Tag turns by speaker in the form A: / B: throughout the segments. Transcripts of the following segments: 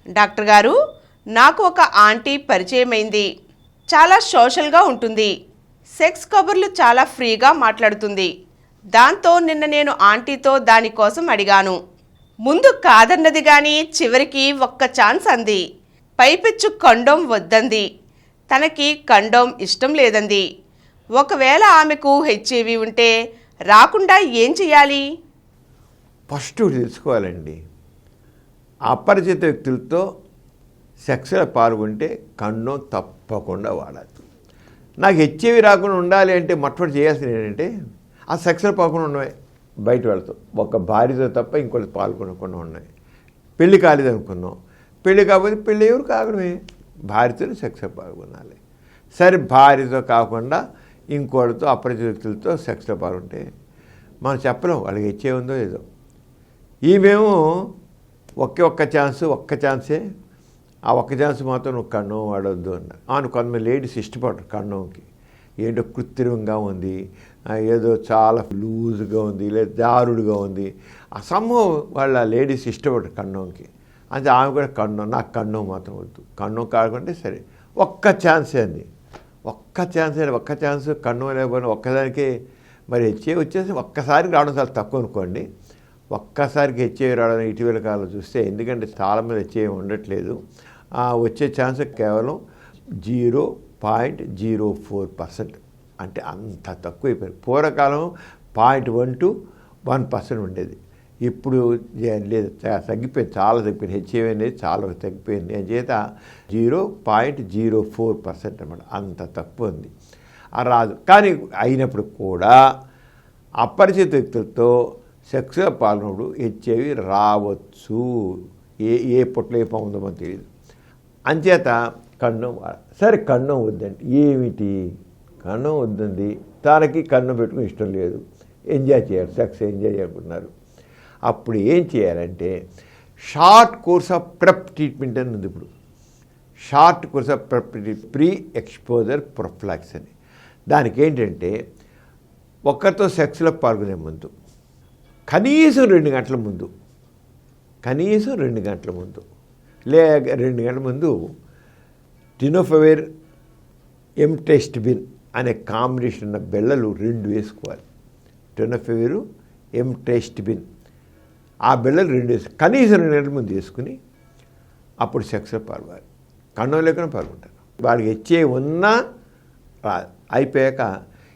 A: Doctor గారు, నాకు ఒక ఆంటీ పరిచయమైంది. చాలా సోషల్గా ఉంటుంది. సెక్స్ కబుర్లు చాలా ఫ్రీగా మాట్లాడుతుంది. దాంతో నిన్న నేను ఆంటీతో దానికోసం అడిగాను. ముందు కాదన్నది కానీ చివరికి ఒక్క ఛాన్స్ అంది. పైపెచ్చు కండోమ్ వద్దంది. తనకి కండోమ్ ఇష్టం లేదంది. ఒకవేళ ఆమెకు హెచ్ఐవి ఉంటే రాకుండా ఏం చేయాలి?
B: ఫస్ట్ తెలుసుకోవాలండి, అపరిచిత వ్యక్తులతో సెక్స్లో పాల్గొంటే కండోమ్ తప్పకుండా వాడాలి. నాకు హెచ్ఐవి రాకుండా ఉండాలి అంటే మొట్టమొదటి చేయాల్సింది ఏంటంటే ఆ సెక్స్లో పాల్గొని ఉన్నాయి. బయట వెళ్తూ ఒక భార్యతో తప్ప ఇంకోటి పాల్గొనకుండా ఉన్నాయి. పెళ్ళి కాలేదు అనుకున్నాం, పెళ్ళి కాకపోతే పెళ్ళి ఎవరు కాకడమే, భార్యతో సెక్స్లో పాల్గొనాలి. సరే, భార్యతో కాకుండా ఇంకోటితో అపరిచిత వ్యక్తులతో సెక్స్లో పాల్గొంటే మనం చెప్పలేం వాళ్ళకి హెచ్ఐవి ఉందో ఏదో. ఈమెమో ఒక్క ఛాన్సే, ఆ ఒక్క ఛాన్స్ మాత్రం నువ్వు కండోమ్ వాడవద్దు అన్నారు. కొంతమంది లేడీస్ ఇష్టపడరు కండోమ్కి. ఏంటో కృత్రిమంగా ఉంది, ఏదో చాలా లూజ్గా ఉంది, లేదా జారుడుగా ఉంది, ఆ సమూహం వాళ్ళ లేడీస్ ఇష్టపడరు కండోమ్కి. అంటే ఆమె కూడా నాకు కండోమ్ మాత్రం వద్దు, కండోమ్ కాకుండా సరే ఒక్క ఛాన్సే అంది. ఒక్క ఛాన్స్ కండోమ్ లేకపోయినా ఒక్కదానికే మరి హెచ్ఐవి వచ్చేసి ఒక్కసారికి రావడం చాలా తక్కువ అనుకోండి. ఒక్కసారికి హెచ్ఐవి రావడం ఇటీవల కాలంలో చూస్తే, ఎందుకంటే చాలామంది హెచ్ఐవి ఉండట్లేదు, వచ్చే ఛాన్స్ కేవలం 0.04%. అంటే అంత తక్కువ అయిపోయింది. పూర్వకాలం 0.1 to 1% ఉండేది, ఇప్పుడు లేదు, తగ్గిపోయింది, చాలా తగ్గిపోయింది. హెచ్ఐవి అనేది చాలా తగ్గిపోయింది. చేత 0.04% అన్నమాట, అంత తక్కువ ఉంది. రాదు. కానీ అయినప్పుడు కూడా అపరిచిత వ్యక్తులతో సెక్స్లో పాల్గొనప్పుడు హెచ్ఐవి రావచ్చు. ఏ పొట్లో ఏ పాముందో మనకు తెలియదు. అంచేత కండోమ్ సరే, కండోమ్ వద్దండి. ఏమిటి కండోమ్ వద్దండి, తనకి కండోమ్ పెట్టుకుని ఇష్టం లేదు, ఎంజాయ్ చేయాలి, సెక్స్ ఎంజాయ్ చేయకున్నారు. అప్పుడు ఏం చేయాలంటే short course of PrEP treatment అని ఉంది. ఇప్పుడు short course of PrEP pre exposure prophylaxis అని. దానికి ఏంటంటే ఒక్కరితో సెక్స్లో పాల్గొనే ముందు కనీసం 2 గంటల ముందు, లేక 2 గంటల ముందు టెనోఫవిర్ ఎమ్ట్రెస్టిబిన్ అనే కాంబినేషన్ ఉన్న బిళ్ళలు 2 వేసుకోవాలి. టెనోఫవిర్ ఎమ్ట్రెస్టిబిన్ ఆ బిళ్ళలు 2 వేసి కనీసం 2 గంటల ముందు వేసుకుని అప్పుడు సెక్స్లో పాల్గొనాలి. కండోమ్ లేకుండా పాల్గొంటారు. వాడికి హెచ్ఐవి ఉన్నా అయిపోయాక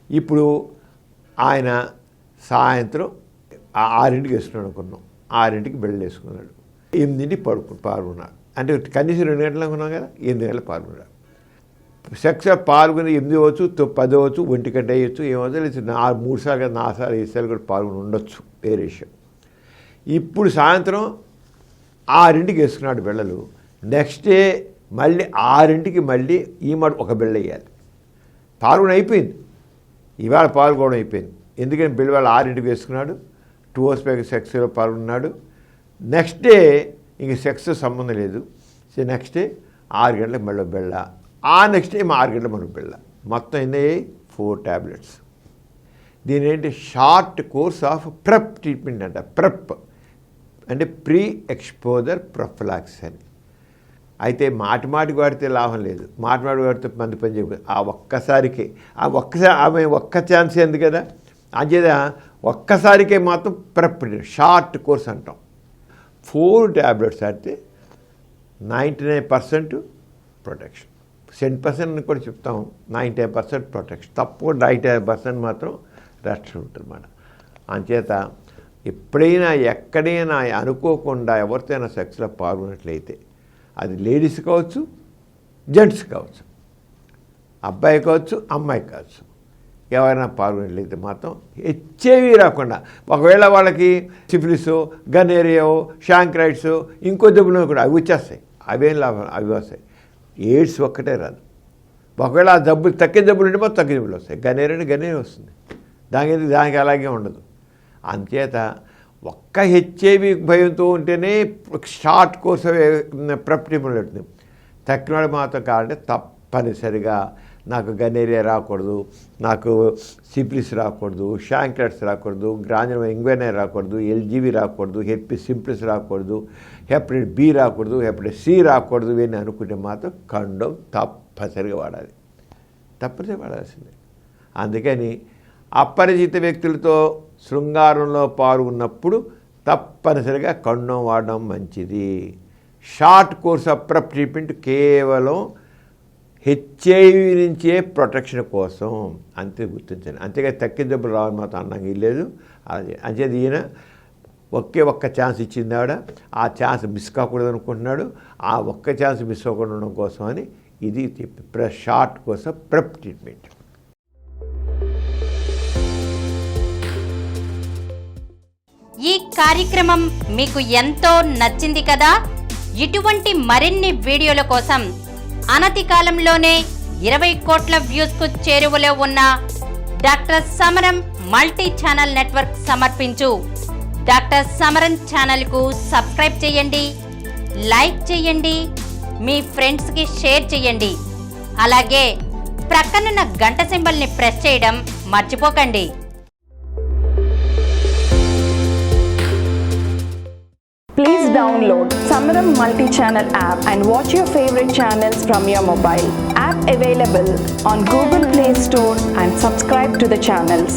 B: ఇప్పుడు ఆయన సాయంత్రం 6ంటికి వేసుకున్నాడు అనుకున్నాం, 6ంటికి బిళ్ళలు వేసుకున్నాడు, 8ంటికి పాల్గొన్నాడు. అంటే కనీసం 2 గంటలు అనుకున్నాం కదా, 8 గంటలు పాల్గొన్నాడు. సెక్స్లో పాల్గొని 8 అవ్వచ్చు, 10 అవ్వచ్చు, 1 గంట వేయచ్చు, ఏమవుతుంది, 3 సార్లు కదా, 4 సార్లు 5 సార్లు కూడా పాల్గొని ఉండొచ్చు, వేరే విషయం. ఇప్పుడు సాయంత్రం 6ంటికి వేసుకున్నాడు బిళ్ళలు. నెక్స్ట్ డే మళ్ళీ 6ంటికి మళ్ళీ ఒక బిళ్ళ వేయాలి. పాల్గొని అయిపోయింది, ఇవాళ పాల్గొనడం అయిపోయింది. ఎందుకంటే బిళ్ళ వాళ్ళు 6ంటికి వేసుకున్నాడు, 2 hours పైకి సెక్స్లో పాల్గొన్నాడు. నెక్స్ట్ డే ఇంక సెక్స్ సంబంధం లేదు. సో నెక్స్ట్ డే 6 గంటలకు మళ్ళీ బిళ్ళ, నెక్స్ట్ డే 6 గంటలకు మళ్ళీ బిళ్ళ. మొత్తం ఎన్ని 4 tablets. దీని ఏంటి short course of PrEP treatment అంట. ప్రెప్ అంటే ప్రీ ఎక్స్పోజర్ ప్రొఫిలాక్స్ అని. అయితే మాటికి వాడితే లాభం లేదు, మాటికి వాడితే మంది పని చేయదు. ఒక్కసారికి ఆమె ఒక్క ఛాన్స్ ఉంది కదా, అంచేత ఒక్కసారికే మాత్రం ప్రెప్ షార్ట్ కోర్స్ అంటాం. 4 tablets అయితే 99% ప్రొటెక్షన్. 10% అని కూడా చెప్తాం, 99% ప్రొటెక్షన్. తప్పకుండా 99% మాత్రం రక్షణ ఉంటుందన్నమాట. అంచేత ఎప్పుడైనా ఎక్కడైనా అనుకోకుండా ఎవరితోనైనా సెక్స్లో పాల్గొన్నట్లయితే, అది లేడీస్ కావచ్చు, జెంట్స్ కావచ్చు, అబ్బాయి కావచ్చు, అమ్మాయి కావచ్చు, ఎవరైనా పాల్గొనట్లయితే మాత్రం హెచ్ఐవి రాకుండా, ఒకవేళ వాళ్ళకి సిఫిలిస్, గనేరియో, షాంక్రైట్స్, ఇంకో జబ్బులు కూడా అవి వచ్చేస్తాయి, అవేం లాభం, అవి వస్తాయి. ఎయిడ్స్ ఒక్కటే రాదు. ఒకవేళ ఆ జబ్బులు తక్కిన జబ్బులు ఉంటే మాత్రం తక్కిన జబ్బులు వస్తాయి. గనేరియా వస్తుంది, దానికి అలాగే ఉండదు. అంచేత ఒక్క హెచ్ఐవి భయంతో ఉంటేనే షార్ట్ కోర్స్ ప్రెప్ ట్రీట్మెంట్ పెడుతుంది. తక్కిన వాడు మాత్రం కావాలంటే తప్పనిసరిగా నాకు గనేరియా రాకూడదు, నాకు సిప్లిస్ రాకూడదు, షాంక్లెట్స్ రాకూడదు, గ్రాన్యులమ్ ఇంగ్వెనా రాకూడదు, ఎల్జీవి రాకూడదు, హెపటిస్ సింప్లిస్ రాకూడదు, హెపటైటిస్ బి రాకూడదు, హెపటైటిస్ సి రాకూడదు. ఇవన్నీ అనుకుంటే మాత్రం కండోమ్ తప్పనిసరిగా వాడాలి, తప్పనిసరిగా వాడాల్సిందే. అందుకని అపరిచిత వ్యక్తులతో శృంగారంలో పాల్గొన్నప్పుడు తప్పనిసరిగా కండోమ్ వాడడం మంచిది. Short course of PrEP treatment కేవలం హెచ్ఐవి నుంచే ప్రొటెక్షన్ కోసం అంతే గుర్తించండి. అంతేగా తక్కిన జబ్బులు రావని మాత్రం అన్నాక లేదు. అది అంచేది ఈయన ఒక్క ఛాన్స్ ఇచ్చింది ఆవిడ, ఆ ఛాన్స్ మిస్ కాకూడదు అనుకుంటున్నాడు. ఆ ఒక్క ఛాన్స్ మిస్ అవ్వకుండా ఉండడం కోసం అని ఇది షార్ట్ కోసం ప్రెప్ ట్రీట్మెంట్.
C: ఈ కార్యక్రమం మీకు ఎంతో నచ్చింది కదా. ఇటువంటి మరిన్ని వీడియోల కోసం అనతి కాలంలోనే 20 కోట్ల వ్యూస్ కు చేరువలో ఉన్న డాక్టర్ సమరం మల్టీ ఛానల్ నెట్వర్క్ సమర్పించు డాక్టర్ సమరం ఛానల్ కు సబ్స్క్రైబ్ చేయండి, లైక్ చేయండి, మీ ఫ్రెండ్స్ కి షేర్ చేయండి. అలాగే ప్రక్కనున్న గంట సింబల్ ని ప్రెస్ చేయడం మర్చిపోకండి.
D: Please download Samaram multi-channel app and watch your favorite channels from your mobile. App available on Google Play Store and subscribe to the channels.